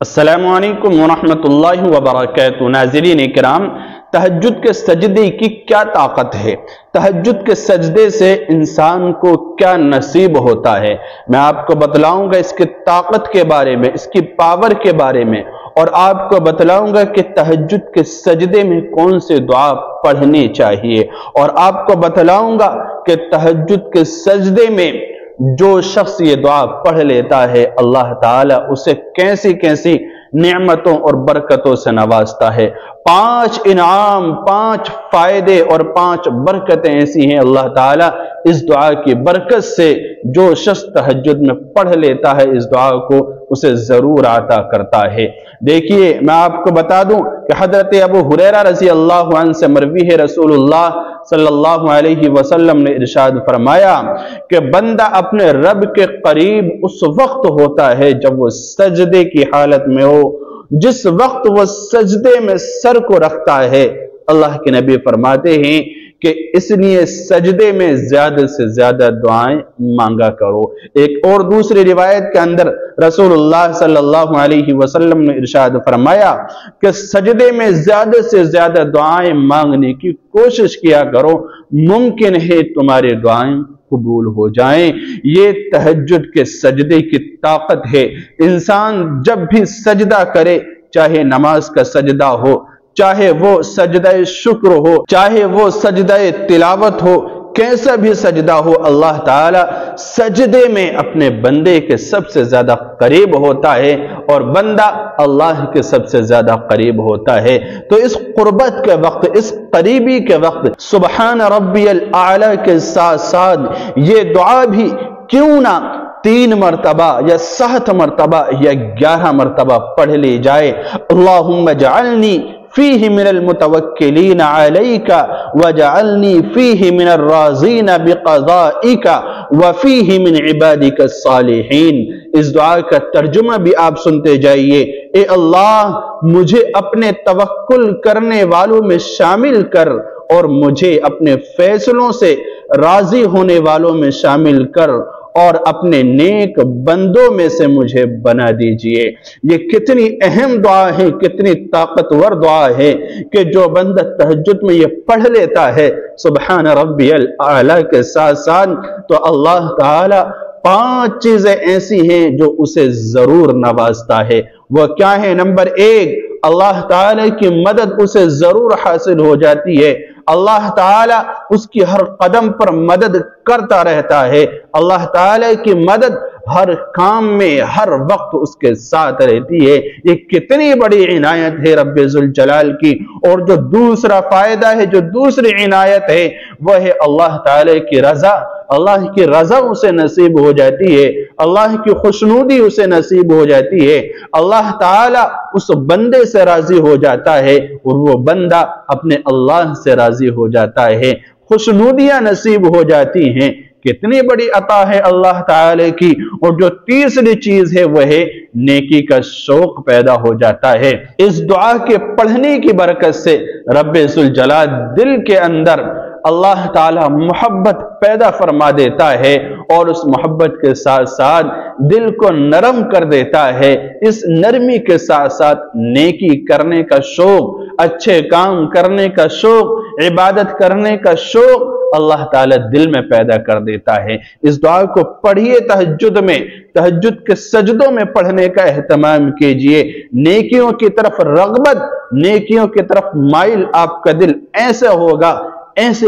अस्सलामु अलैकुम वरहमतुल्लाहि वबरकातुहू। नाज़रीन इकराम, तहज्जुद के सजदे की क्या ताकत है, तहज्जुद के सजदे से इंसान को क्या नसीब होता है, मैं आपको बतलाऊंगा इसकी ताकत के बारे में, इसकी पावर के बारे में, और आपको बतलाऊंगा कि तहज्जुद के सजदे में कौन से दुआ पढ़नी चाहिए, और आपको बतलाऊंगा कि तहज्जुद के सजदे में जो शख्स ये दुआ पढ़ लेता है अल्लाह ताला उसे कैसी कैसी नेमतों और बरकतों से नवाजता है। 5 इनाम, 5 फायदे और 5 बरकतें ऐसी हैं अल्लाह ताला इस दुआ की बरकत से जो शख्स तहज्जुद में पढ़ लेता है इस दुआ को उसे जरूर अता करता है। देखिए, मैं आपको बता दूं कि हजरत अबू हुरैरा रज़ी अल्लाहु अन्हु से मरवी है, रसूलुल्लाह सल्लल्लाहु अलैहि वसल्लम ने इरशाद फरमाया कि बंदा अपने रब के करीब उस वक्त होता है जब वो सजदे की हालत में हो, जिस वक्त वो सजदे में सर को रखता है। अल्लाह के नबी फरमाते हैं कि इसलिए सजदे में ज्यादा से ज्यादा दुआएं मांगा करो। एक और दूसरी रिवायत के अंदर रसूलुल्लाह सल्लल्लाहु अलैहि वसल्लम ने इरशाद फरमाया कि सजदे में ज्यादा से ज्यादा दुआएं मांगने की कोशिश किया करो, मुमकिन है तुम्हारी दुआएं कबूल हो जाएं। ये तहज्जुद के सजदे की ताकत है। इंसान जब भी सजदा करे, चाहे नमाज का सजदा हो, चाहे वो सजदा शुक्र हो, चाहे वो सजदा तिलावत हो, कैसा भी सजदा हो, अल्लाह ताला सजदे में अपने बंदे के सबसे ज्यादा करीब होता है और बंदा अल्लाह के सबसे ज्यादा करीब होता है। तो इस कुर्बत के वक्त, इस करीबी के वक्त सुबहान रब्बियल आला के साथ साथ ये दुआ भी क्यों ना 3 मरतबा या 7 मरतबा या 11 मरतबा पढ़ ली जाए। अल्लाहुम्मा जअलनी फीही मिनल मुतवक्किलीन अलैका वजअलनी फीही मिनर राज़ीन बिक़ज़ाइका व फीही मिन इबादिका सालिहीन। इस दुआ का तर्जुमा भी आप सुनते जाइए। ए अल्लाह, मुझे अपने तवक्कुल करने वालों में शामिल कर और मुझे अपने फैसलों से राजी होने वालों में शामिल कर और अपने नेक बंदों में से मुझे बना दीजिए। ये कितनी अहम दुआ है, कितनी ताकतवर दुआ है कि जो बंदा तहज्जुद में ये पढ़ लेता है सुबहान रब्बियल आला के साथ साथ, तो अल्लाह ताला 5 चीजें ऐसी हैं जो उसे जरूर नवाजता है। वह क्या है? नंबर 1, अल्लाह ताला की मदद उसे जरूर हासिल हो जाती है। अल्लाह ताला उसकी हर कदम पर मदद करता रहता है। अल्लाह ताला की मदद हर काम में हर वक्त उसके साथ रहती है। ये कितनी बड़ी इनायत है रब्बे जुल जलाल की। और जो दूसरा फायदा है, जो दूसरी इनायत है, वह है अल्लाह ताला की रजा। अल्लाह की रजा उसे नसीब हो जाती है, अल्लाह की खुशनुदी उसे नसीब हो जाती है। अल्लाह ताला उस बंदे से राजी हो जाता है और वो बंदा अपने अल्लाह से राजी हो जाता है, खुशनुदियां नसीब हो जाती हैं। कितनी बड़ी अता है अल्लाह ताला की। और जो तीसरी चीज है वह है नेकी का शौक पैदा हो जाता है। इस दुआ के पढ़ने की बरकत से रब्बे जुल जलाल दिल के अंदर अल्लाह ताला मोहब्बत पैदा फरमा देता है और उस मोहब्बत के साथ साथ दिल को नरम कर देता है। इस नरमी के साथ साथ नेकी करने का शौक, अच्छे काम करने का शौक, इबादत करने का शौक अल्लाह ताला दिल में पैदा कर देता है। इस दुआ को पढ़िए तहज्जुद में, तहज्जुद के सजदों में पढ़ने का एहतमाम कीजिए। नेकियों की तरफ रगबत, नेकियों की तरफ माइल आपका दिल ऐसे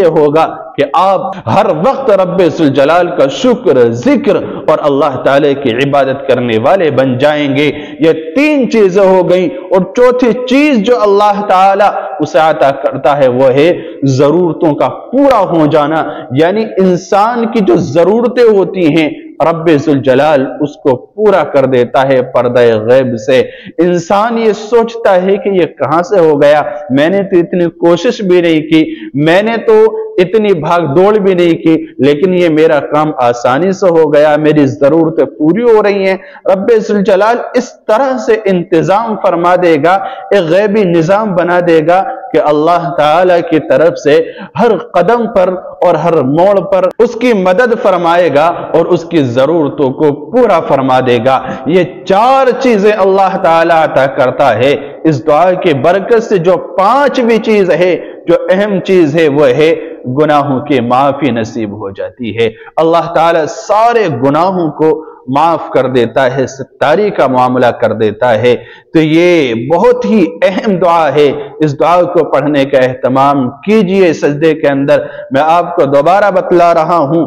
होगा कि आप हर वक्त रब्बे जुल जलाल का शुक्र, जिक्र और अल्लाह ताला की इबादत करने वाले बन जाएंगे। ये 3 चीजें हो गई। और चौथी चीज जो अल्लाह ताला उसे अता करता है वो है जरूरतों का पूरा हो जाना। यानी इंसान की जो जरूरतें होती हैं रब्बे जुल जलाल उसको पूरा कर देता है पर्दा गैब से। इंसान ये सोचता है कि ये कहां से हो गया, मैंने तो इतनी कोशिश भी नहीं की, मैंने तो इतनी भाग दौड़ भी नहीं की, लेकिन ये मेरा काम आसानी से हो गया, मेरी जरूरतें पूरी हो रही हैं। रब्बे जुल जलाल इस तरह से इंतजाम फरमा देगा, एक गैबी निजाम बना देगा کہ اللہ تعالی کی طرف سے ہر قدم پر اور ہر موڑ پر اس کی مدد فرمائے گا اور اس کی ضرورتوں کو پورا فرما دے گا۔ یہ 4 چیزیں اللہ تعالی عطا کرتا ہے۔ اس دعا کی برکت سے جو 5ویں چیز ہے، جو اہم چیز ہے، وہ ہے گناہوں کی معافی نصیب ہو جاتی ہے۔ اللہ تعالی سارے گناہوں کو معاف کر دیتا ہے، ستاری کا معاملہ کر دیتا ہے۔ تو یہ بہت ہی اہم دعا ہے۔ اس دعا کو پڑھنے کا اہتمام کیجئے سجدے کے اندر۔ میں آپ کو دوبارہ بتلا رہا ہوں،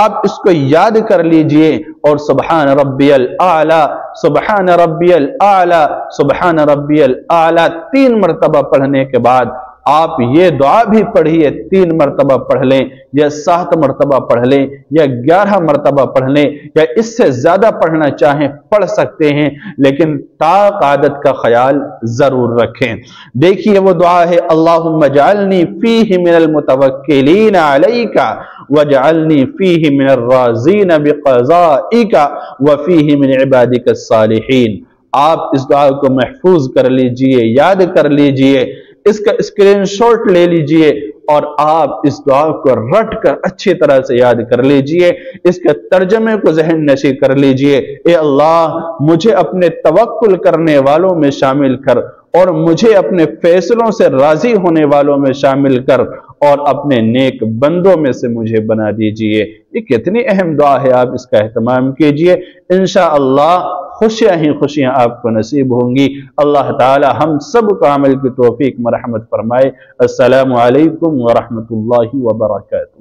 آپ اس کو یاد کر لیجئے اور سبحان ربی الاعلی، سبحان ربی الاعلی، سبحان ربی الاعلی 3 مرتبہ پڑھنے کے بعد آپ یہ دعا بھی پڑھیے، 3 مرتبہ پڑھ لیں یا 7 مرتبہ پڑھ لیں یا 11 مرتبہ پڑھ لیں، یا اس سے زیادہ پڑھنا چاہیں پڑھ سکتے ہیں، لیکن طاق عادت کا خیال ضرور رکھیں۔ دیکھیے وہ دعا ہے، اللہم اجعلنی فیہ من المتوکلین علیک واجعلنی فیہ من الراضین بقضائک وفیہ من عبادک الصالحین۔ آپ اس دعا کو محفوظ کر لیجئے، یاد کر لیجئے، اس کا اسکرین شاٹ لے لیجئے اور آپ اس دعا کو رٹ کر اچھی طرح سے یاد کر لیجئے، اس کے ترجمے کو ذہن نشی کر لیجئے۔ اے اللہ، مجھے اپنے توکل کرنے والوں میں شامل کر اور مجھے اپنے فیصلوں سے راضی ہونے والوں میں شامل کر اور اپنے نیک بندوں میں سے مجھے بنا دیجئے۔ یہ کتنی اہم دعا ہے، آپ اس کا اہتمام کیجئے۔ انشاءاللہ خوشیاں ہی خوشیاں آپ کو نصیب ہوں گی۔ اللہ تعالی ہم سب کو عمل کی توفیق مرحمت فرمائے۔ السلام علیکم ورحمۃ اللہ وبرکاتہ۔